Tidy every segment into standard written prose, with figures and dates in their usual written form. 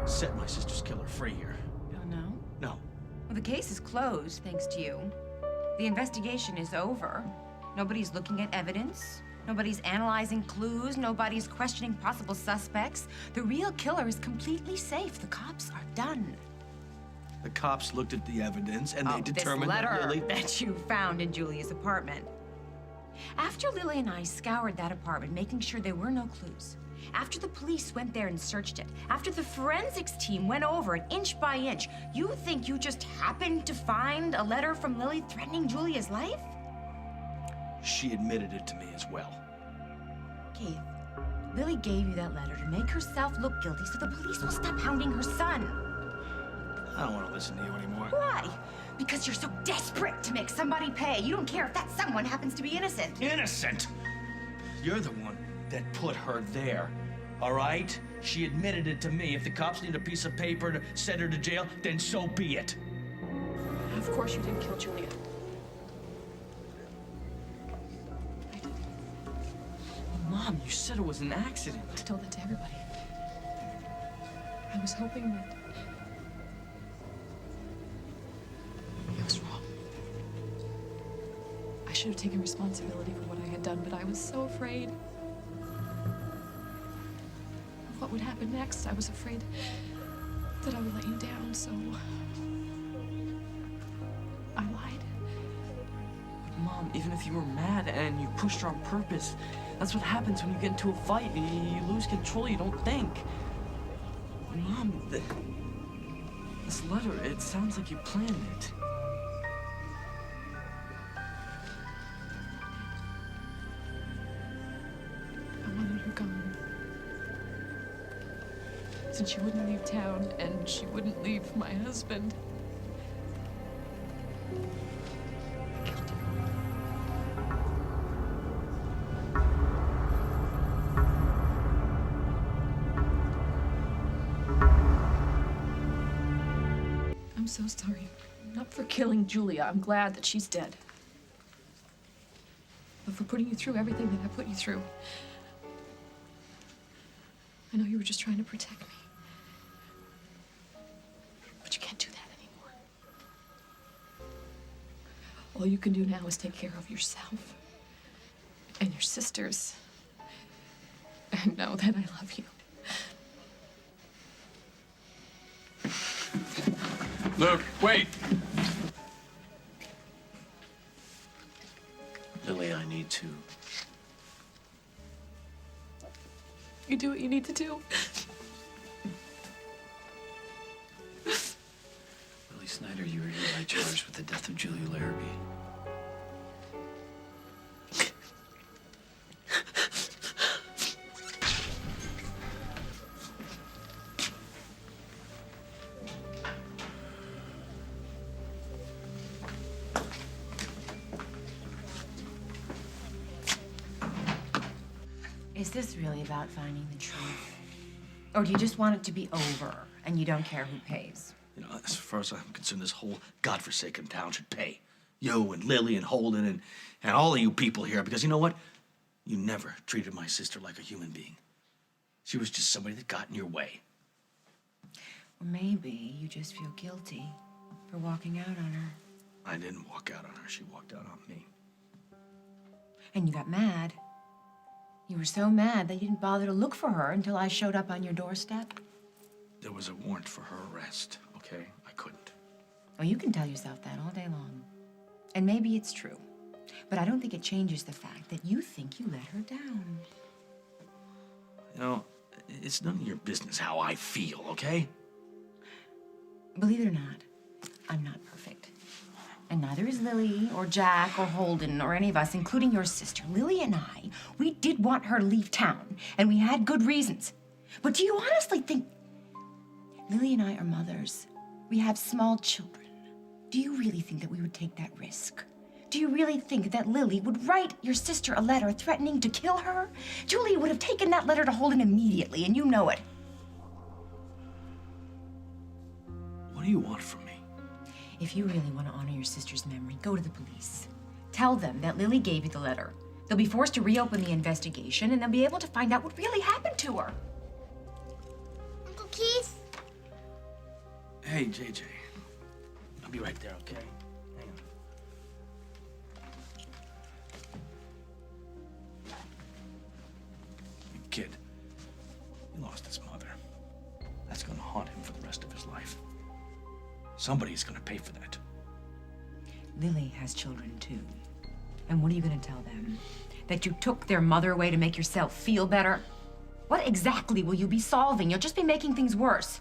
set my sister's killer free here. Oh, no? No. Well, the case is closed, thanks to you. The investigation is over. Nobody's looking at evidence. Nobody's analyzing clues. Nobody's questioning possible suspects. The real killer is completely safe. The cops are done. The cops looked at the evidence and they determined this letter that Lily... that you found in Julia's apartment. After Lily and I scoured that apartment, making sure there were no clues, after the police went there and searched it, after the forensics team went over it inch by inch, you think you just happened to find a letter from Lily threatening Julia's life? She admitted it to me as well. Keith, Lily gave you that letter to make herself look guilty so the police will stop hounding her son. I don't want to listen to you anymore. Why? Because you're so desperate to make somebody pay. You don't care if that someone happens to be innocent. Innocent? You're the one that put her there, all right? She admitted it to me. If the cops need a piece of paper to send her to jail, then so be it. Of course you didn't kill Julia. I did. Mom, you said it was an accident. I told that to everybody. I was hoping that I was wrong. I should have taken responsibility for what I had done, but I was so afraid of what would happen next. I was afraid that I would let you down, so I lied. Mom, even if you were mad and you pushed her on purpose, that's what happens when you get into a fight. You lose control, you don't think. Mom, this letter, it sounds like you planned it. I wanted her gone. Since she wouldn't leave town and she wouldn't leave my husband. I killed her. I'm so sorry. Not for killing Julia. I'm glad that she's dead. But for putting you through everything that I put you through. I know you were just trying to protect me. But you can't do that anymore. All you can do now is take care of yourself and your sisters. And know that I love you. Luke, wait! Lily, I need to... You do what you need to do. Lily Snyder, you were hereby charged with the death of Julia Larrabee. Is this really about finding the truth? Or do you just want it to be over and you don't care who pays? You know, as far as I'm concerned, this whole godforsaken town should pay. You and Lily and Holden and all of you people here, because you know what? You never treated my sister like a human being. She was just somebody that got in your way. Or maybe you just feel guilty for walking out on her. I didn't walk out on her. She walked out on me. And you got mad. You were so mad that you didn't bother to look for her until I showed up on your doorstep. There was a warrant for her arrest, okay? I couldn't. Well, you can tell yourself that all day long. And maybe it's true. But I don't think it changes the fact that you think you let her down. You know, it's none of your business how I feel, okay? Believe it or not, I'm not perfect. And neither is Lily, or Jack, or Holden, or any of us, including your sister. Lily and I, we did want her to leave town, and we had good reasons. But do you honestly think... Lily and I are mothers. We have small children. Do you really think that we would take that risk? Do you really think that Lily would write your sister a letter threatening to kill her? Julia would have taken that letter to Holden immediately, and you know it. What do you want from me? If you really want to honor your sister's memory, go to the police. Tell them that Lily gave you the letter. They'll be forced to reopen the investigation, and they'll be able to find out what really happened to her. Uncle Keith? Hey, JJ. I'll be right there, okay? Hang on. The kid, he lost his mother. That's gonna haunt him for the rest of his life. Somebody's gonna pay for that. Lily has children too. And what are you gonna tell them? That you took their mother away to make yourself feel better? What exactly will you be solving? You'll just be making things worse.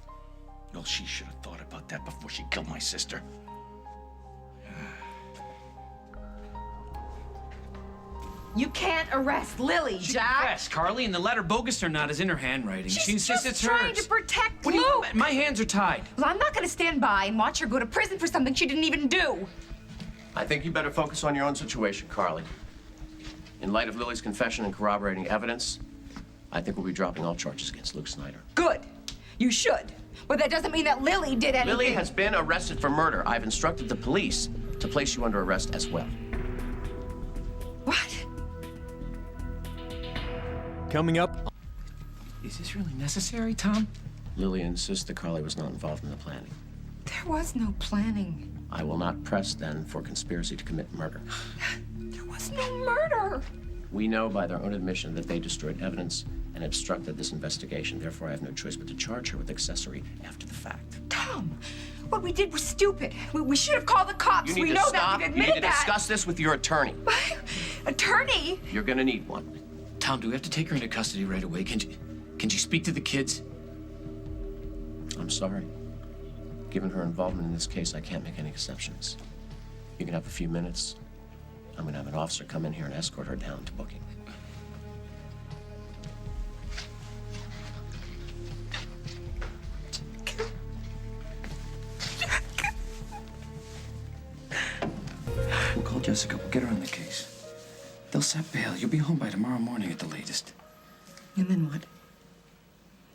Well, she should have thought about that before she killed my sister. You can't arrest Lily, Jack. Yes, Carly, and the letter, bogus or not, is in her handwriting. She's She insists just it's trying hers. to protect What do Luke. you? My hands are tied. Well, I'm not gonna stand by and watch her go to prison for something she didn't even do. I think you better focus on your own situation, Carly. In light of Lily's confession and corroborating evidence, I think we'll be dropping all charges against Luke Snyder. Good. You should. But that doesn't mean that Lily did anything. Lily has been arrested for murder. I've instructed the police to place you under arrest as well. What? Coming up. Is this really necessary, Tom? Lily insists that Carly was not involved in the planning. There was no planning. I will not press then for conspiracy to commit murder. There was no murder. We know by their own admission that they destroyed evidence and obstructed this investigation. Therefore, I have no choice but to charge her with accessory after the fact. Tom, what we did was stupid. We should have called the cops. You need We to know stop. that. We've You admitted need to that. discuss this with your attorney. Attorney? You're gonna need one. Tom, do we have to take her into custody right away? Can you speak to the kids? I'm sorry. Given her involvement in this case, I can't make any exceptions. You can have a few minutes. I'm gonna have an officer come in here and escort her down to booking. We'll call Jessica. We'll get her on the case. They'll set bail. You'll be home by tomorrow morning at the latest. And then what?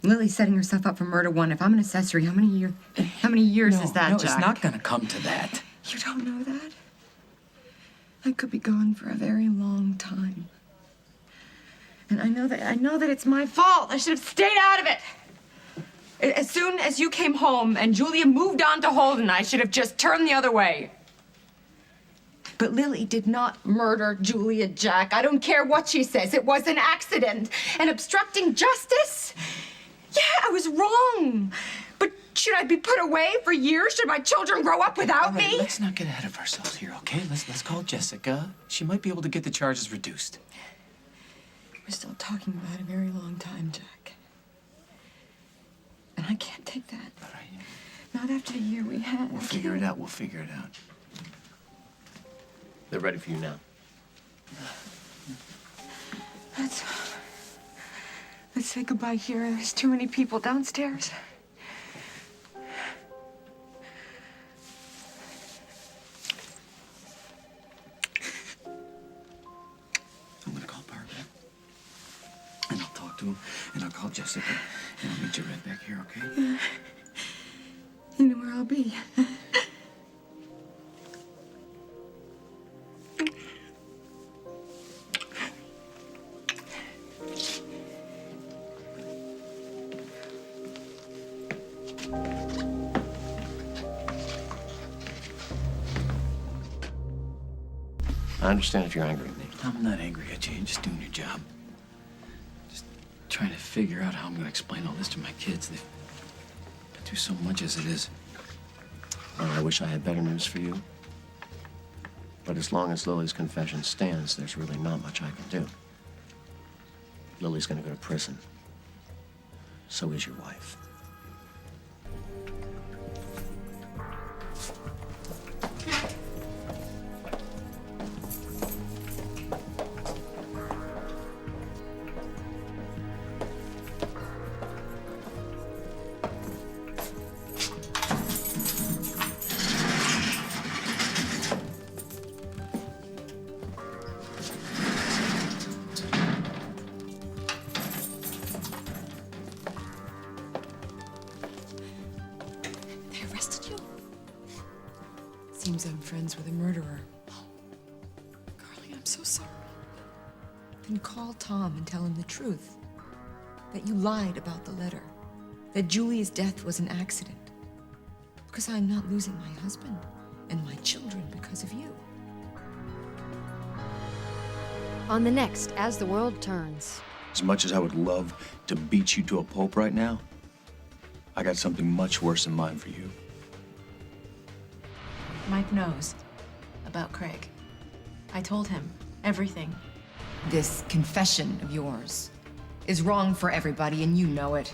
Lily's setting herself up for murder one. If I'm an accessory, how many years is that, No, Jack? it's not gonna come to that. You don't know that? I could be gone for a very long time. And I know that it's my fault. I should have stayed out of it. As soon as you came home and Julia moved on to Holden, I should have just turned the other way. But Lily did not murder Julia, Jack. I don't care what she says. It was an accident. And obstructing justice? Yeah, I was wrong. But should I be put away for years? Should my children grow up without All right, me? let's not get ahead of ourselves here, okay? Let's call Jessica. She might be able to get the charges reduced. We're still talking about a very long time, Jack. And I can't take that. All right. Not after the year we had. We'll figure it out. We'll figure it out. They're ready for you now. Let's say goodbye here. There's too many people downstairs. I'm gonna call Carjack. And I'll talk to him. And I'll call Jessica. And I'll meet you right back here, okay? You know where I'll be. I understand if you're angry at me. I'm not angry at you. You're just doing your job. Just trying to figure out how I'm going to explain all this to my kids. They've been through so much as it is. Well, I wish I had better news for you. But as long as Lily's confession stands, there's really not much I can do. Lily's gonna go to prison. So is your wife. They arrested you? Seems I'm friends with a murderer. Carly, I'm so sorry. Then call Tom and tell him the truth. That you lied about the letter. That Julia's death was an accident. Because I'm not losing my husband and my children because of you. On the next As the World Turns. As much as I would love to beat you to a pulp right now, I got something much worse in mind for you. Mike knows about Craig. I told him everything. This confession of yours is wrong for everybody, and you know it.